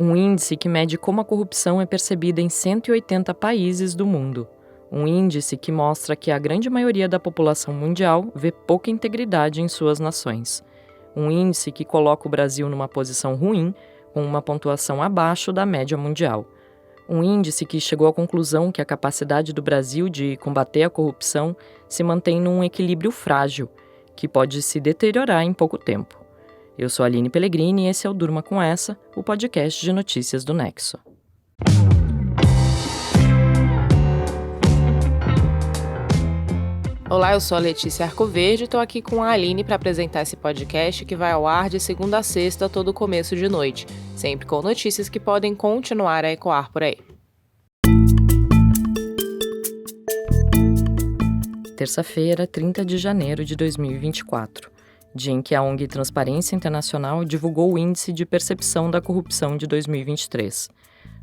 um índice que mede como a corrupção é percebida em 180 países do mundo. Um índice que mostra que a grande maioria da população mundial vê pouca integridade em suas nações. Um índice que coloca o Brasil numa posição ruim, com uma pontuação abaixo da média mundial. Um índice que chegou à conclusão que a capacidade do Brasil de combater a corrupção se mantém num equilíbrio frágil, que pode se deteriorar em pouco tempo. Eu sou a Aline Pellegrini e esse é o Durma Com Essa, o podcast de notícias do Nexo. Olá, eu sou a Letícia Arcoverde e estou aqui com a Aline para apresentar esse podcast que vai ao ar de segunda a sexta, todo começo de noite, sempre com notícias que podem continuar a ecoar por aí. Terça-feira, 30 de janeiro de 2024, dia em que a ONG Transparência Internacional divulgou o Índice de Percepção da Corrupção de 2023.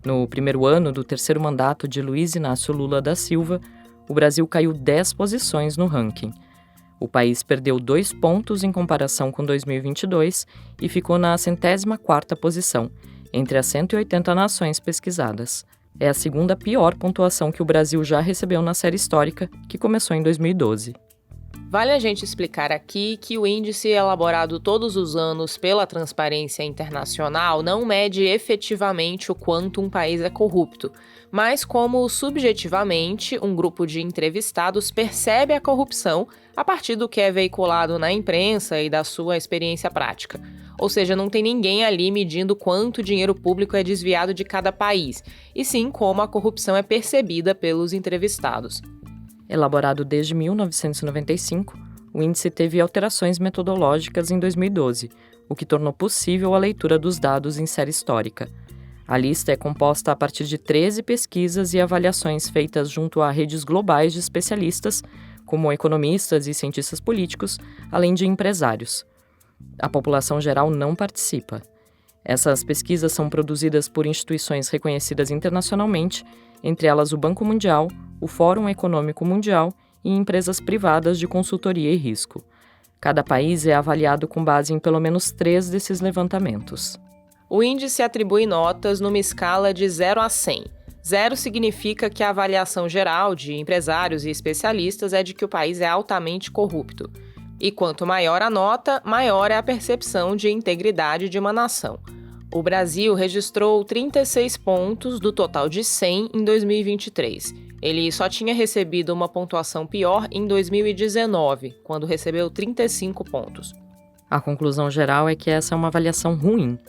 No primeiro ano do terceiro mandato de Luiz Inácio Lula da Silva, o Brasil caiu 10 posições no ranking. O país perdeu 2 pontos em comparação com 2022 e ficou na 104ª posição, entre as 180 nações pesquisadas. É a segunda pior pontuação que o Brasil já recebeu na série histórica, que começou em 2012. Vale a gente explicar aqui que o índice elaborado todos os anos pela Transparência Internacional não mede efetivamente o quanto um país é corrupto, mas como subjetivamente um grupo de entrevistados percebe a corrupção a partir do que é veiculado na imprensa e da sua experiência prática. Ou seja, não tem ninguém ali medindo quanto dinheiro público é desviado de cada país, e sim como a corrupção é percebida pelos entrevistados. Elaborado desde 1995, o índice teve alterações metodológicas em 2012, o que tornou possível a leitura dos dados em série histórica. A lista é composta a partir de 13 pesquisas e avaliações feitas junto a redes globais de especialistas, como economistas e cientistas políticos, além de empresários. A população geral não participa. Essas pesquisas são produzidas por instituições reconhecidas internacionalmente, entre elas o Banco Mundial, o Fórum Econômico Mundial e empresas privadas de consultoria e risco. Cada país é avaliado com base em pelo menos 3 desses levantamentos. O índice atribui notas numa escala de 0 a 100. 0 significa que a avaliação geral de empresários e especialistas é de que o país é altamente corrupto. E quanto maior a nota, maior é a percepção de integridade de uma nação. O Brasil registrou 36 pontos do total de 100 em 2023. Ele só tinha recebido uma pontuação pior em 2019, quando recebeu 35 pontos. A conclusão geral é que essa é uma avaliação ruim.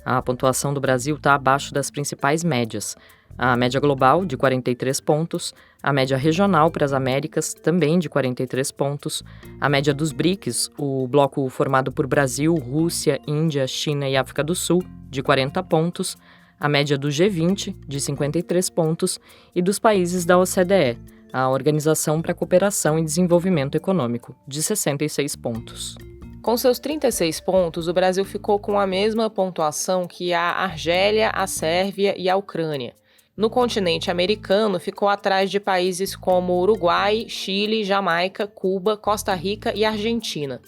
A pontuação do Brasil está abaixo das principais médias. A média global, de 43 pontos, a média regional para as Américas, também de 43 pontos, a média dos BRICS, o bloco formado por Brasil, Rússia, Índia, China e África do Sul, de 40 pontos, a média do G20, de 53 pontos, e dos países da OCDE, a Organização para a Cooperação e Desenvolvimento Econômico, de 66 pontos. Com seus 36 pontos, o Brasil ficou com a mesma pontuação que a Argélia, a Sérvia e a Ucrânia. No continente americano, ficou atrás de países como Uruguai, Chile, Jamaica, Cuba, Costa Rica e Argentina.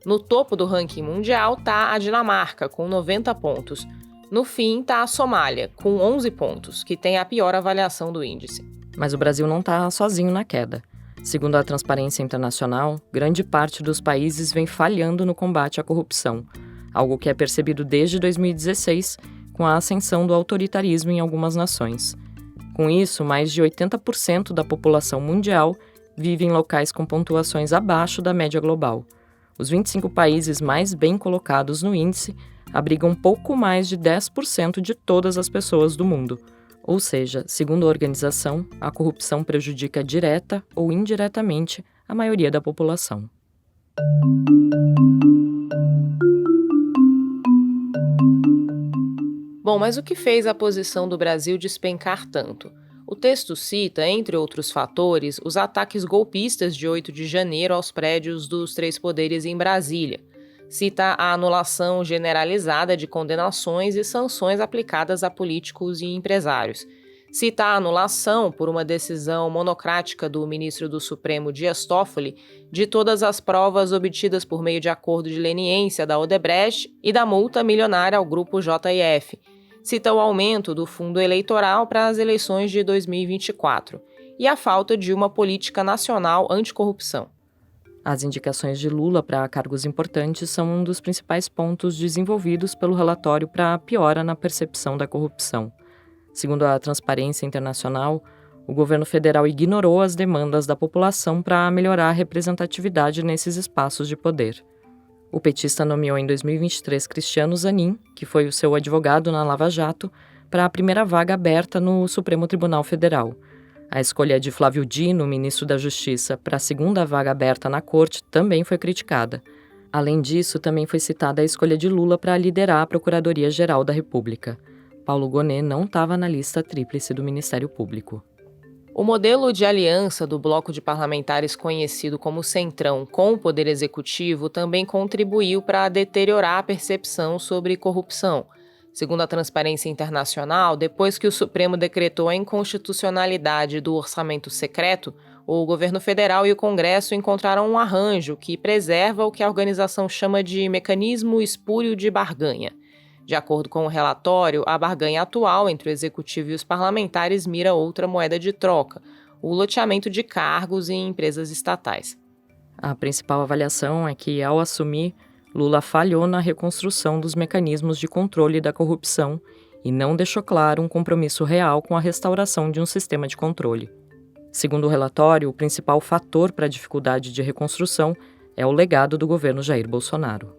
No topo do ranking mundial está a Dinamarca, com 90 pontos. No fim está a Somália, com 11 pontos, que tem a pior avaliação do índice. Mas o Brasil não está sozinho na queda. Segundo a Transparência Internacional, grande parte dos países vem falhando no combate à corrupção, algo que é percebido desde 2016, com a ascensão do autoritarismo em algumas nações. Com isso, mais de 80% da população mundial vive em locais com pontuações abaixo da média global. Os 25 países mais bem colocados no índice abrigam pouco mais de 10% de todas as pessoas do mundo. Ou seja, segundo a organização, a corrupção prejudica direta ou indiretamente a maioria da população. Bom, mas o que fez a posição do Brasil despencar tanto? O texto cita, entre outros fatores, os ataques golpistas de 8 de janeiro aos prédios dos 3 poderes em Brasília. Cita a anulação generalizada de condenações e sanções aplicadas a políticos e empresários. Cita a anulação, por uma decisão monocrática do ministro do Supremo Dias Toffoli, de todas as provas obtidas por meio de acordo de leniência da Odebrecht e da multa milionária ao grupo JF. cita o aumento do fundo eleitoral para as eleições de 2024 e a falta de uma política nacional anticorrupção. As indicações de Lula para cargos importantes são um dos principais pontos desenvolvidos pelo relatório para a piora na percepção da corrupção. Segundo a Transparência Internacional, o governo federal ignorou as demandas da população para melhorar a representatividade nesses espaços de poder. O petista nomeou em 2023 Cristiano Zanin, que foi o seu advogado na Lava Jato, para a primeira vaga aberta no Supremo Tribunal Federal. A escolha de Flávio Dino, ministro da Justiça, para a segunda vaga aberta na corte também foi criticada. Além disso, também foi citada a escolha de Lula para liderar a Procuradoria-Geral da República. Paulo Gonet não estava na lista tríplice do Ministério Público. O modelo de aliança do bloco de parlamentares conhecido como Centrão com o Poder Executivo também contribuiu para deteriorar a percepção sobre corrupção. Segundo a Transparência Internacional, depois que o Supremo decretou a inconstitucionalidade do orçamento secreto, o governo federal e o Congresso encontraram um arranjo que preserva o que a organização chama de mecanismo espúrio de barganha. De acordo com o relatório, a barganha atual entre o Executivo e os parlamentares mira outra moeda de troca, o loteamento de cargos em empresas estatais. A principal avaliação é que, ao assumir, Lula falhou na reconstrução dos mecanismos de controle da corrupção e não deixou claro um compromisso real com a restauração de um sistema de controle. Segundo o relatório, o principal fator para a dificuldade de reconstrução é o legado do governo Jair Bolsonaro.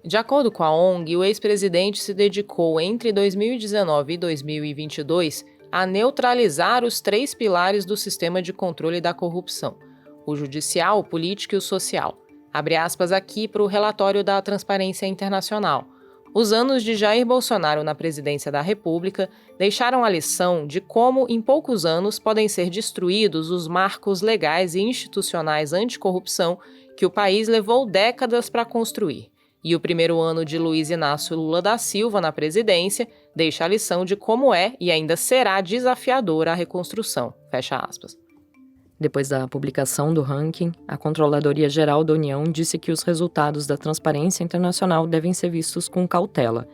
De acordo com a ONG, o ex-presidente se dedicou entre 2019 e 2022 a neutralizar os 3 pilares do sistema de controle da corrupção: o judicial, o político e o social. Abre aspas aqui para o relatório da Transparência Internacional. Os anos de Jair Bolsonaro na presidência da República deixaram a lição de como, em poucos anos, podem ser destruídos os marcos legais e institucionais anticorrupção que o país levou décadas para construir. E o primeiro ano de Luiz Inácio Lula da Silva na presidência deixa a lição de como é e ainda será desafiadora a reconstrução. Fecha aspas. Depois da publicação do ranking, a Controladoria Geral da União disse que os resultados da Transparência Internacional devem ser vistos com cautela,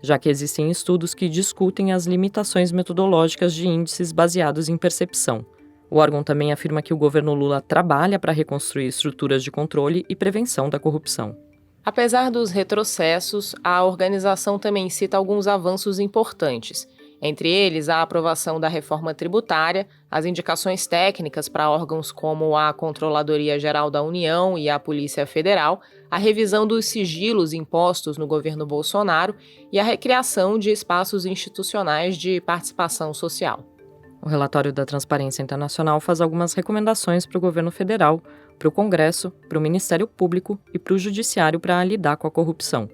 já que existem estudos que discutem as limitações metodológicas de índices baseados em percepção. O órgão também afirma que o governo Lula trabalha para reconstruir estruturas de controle e prevenção da corrupção. Apesar dos retrocessos, a organização também cita alguns avanços importantes, entre eles a aprovação da reforma tributária, as indicações técnicas para órgãos como a Controladoria Geral da União e a Polícia Federal, a revisão dos sigilos impostos no governo Bolsonaro e a recriação de espaços institucionais de participação social. O relatório da Transparência Internacional faz algumas recomendações para o governo federal, para o Congresso, para o Ministério Público e para o Judiciário para lidar com a corrupção.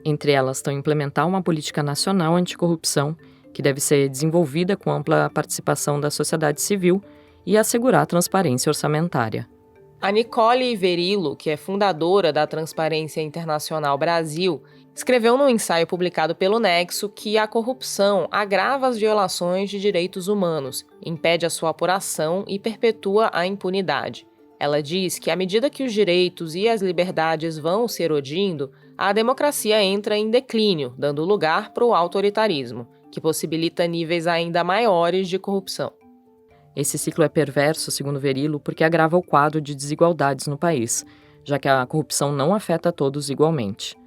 Entre elas estão implementar uma política nacional anticorrupção, que deve ser desenvolvida com ampla participação da sociedade civil e assegurar a transparência orçamentária. A Nicole Verillo, que é fundadora da Transparência Internacional Brasil, escreveu num ensaio publicado pelo Nexo que a corrupção agrava as violações de direitos humanos, impede a sua apuração e perpetua a impunidade. Ela diz que à medida que os direitos e as liberdades vão se erodindo, a democracia entra em declínio, dando lugar para o autoritarismo, que possibilita níveis ainda maiores de corrupção. Esse ciclo é perverso, segundo Verillo, porque agrava o quadro de desigualdades no país, já que a corrupção não afeta a todos igualmente.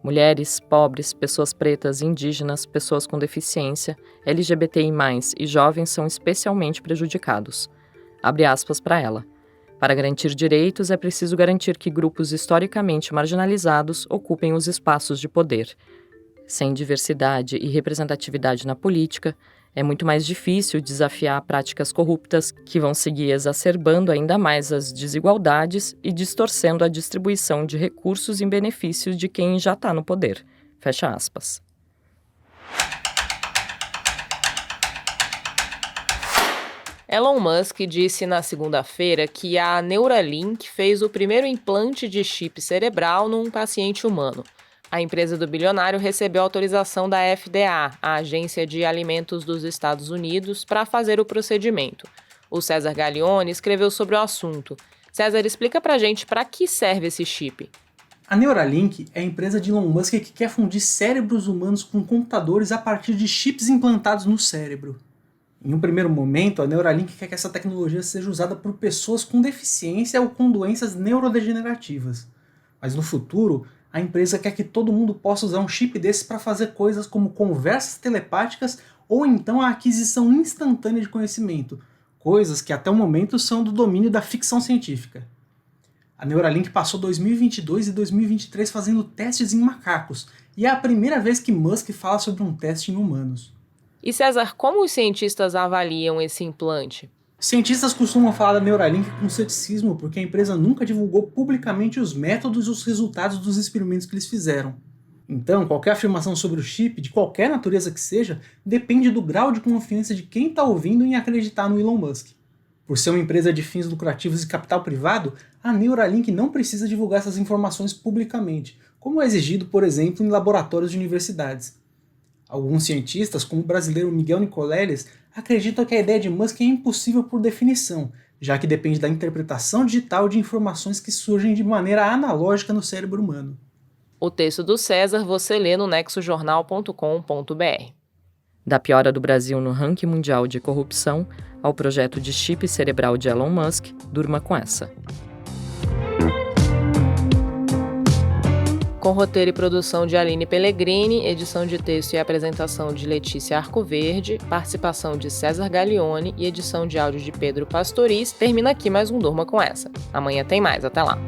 Mulheres, pobres, pessoas pretas, indígenas, pessoas com deficiência, LGBTI+, e jovens são especialmente prejudicados. Abre aspas para ela. Para garantir direitos, é preciso garantir que grupos historicamente marginalizados ocupem os espaços de poder. Sem diversidade e representatividade na política, é muito mais difícil desafiar práticas corruptas que vão seguir exacerbando ainda mais as desigualdades e distorcendo a distribuição de recursos em benefício de quem já está no poder. Fecha aspas. Elon Musk disse na segunda-feira que a Neuralink fez o primeiro implante de chip cerebral num paciente humano. A empresa do bilionário recebeu autorização da FDA, a Agência de Alimentos dos Estados Unidos, para fazer o procedimento. O César Gaglione escreveu sobre o assunto. César, explica pra gente para que serve esse chip. A Neuralink é a empresa de Elon Musk que quer fundir cérebros humanos com computadores a partir de chips implantados no cérebro. Em um primeiro momento, a Neuralink quer que essa tecnologia seja usada por pessoas com deficiência ou com doenças neurodegenerativas. Mas no futuro, a empresa quer que todo mundo possa usar um chip desse para fazer coisas como conversas telepáticas ou então a aquisição instantânea de conhecimento, coisas que até o momento são do domínio da ficção científica. A Neuralink passou 2022 e 2023 fazendo testes em macacos, e é a primeira vez que Musk fala sobre um teste em humanos. E César, como os cientistas avaliam esse implante? Cientistas costumam falar da Neuralink com ceticismo porque a empresa nunca divulgou publicamente os métodos e os resultados dos experimentos que eles fizeram. Então, qualquer afirmação sobre o chip, de qualquer natureza que seja, depende do grau de confiança de quem está ouvindo em acreditar no Elon Musk. Por ser uma empresa de fins lucrativos e capital privado, a Neuralink não precisa divulgar essas informações publicamente, como é exigido, por exemplo, em laboratórios de universidades. Alguns cientistas, como o brasileiro Miguel Nicoleles, acreditam que a ideia de Musk é impossível por definição, já que depende da interpretação digital de informações que surgem de maneira analógica no cérebro humano. O texto do César você lê no nexojornal.com.br. Da piora do Brasil no ranking mundial de corrupção ao projeto de chip cerebral de Elon Musk, durma com essa. Com roteiro e produção de Aline Pellegrini, edição de texto e apresentação de Letícia Arcoverde, participação de César Gaglione e edição de áudio de Pedro Pastoriz, termina aqui mais um Durma com essa. Amanhã tem mais, até lá.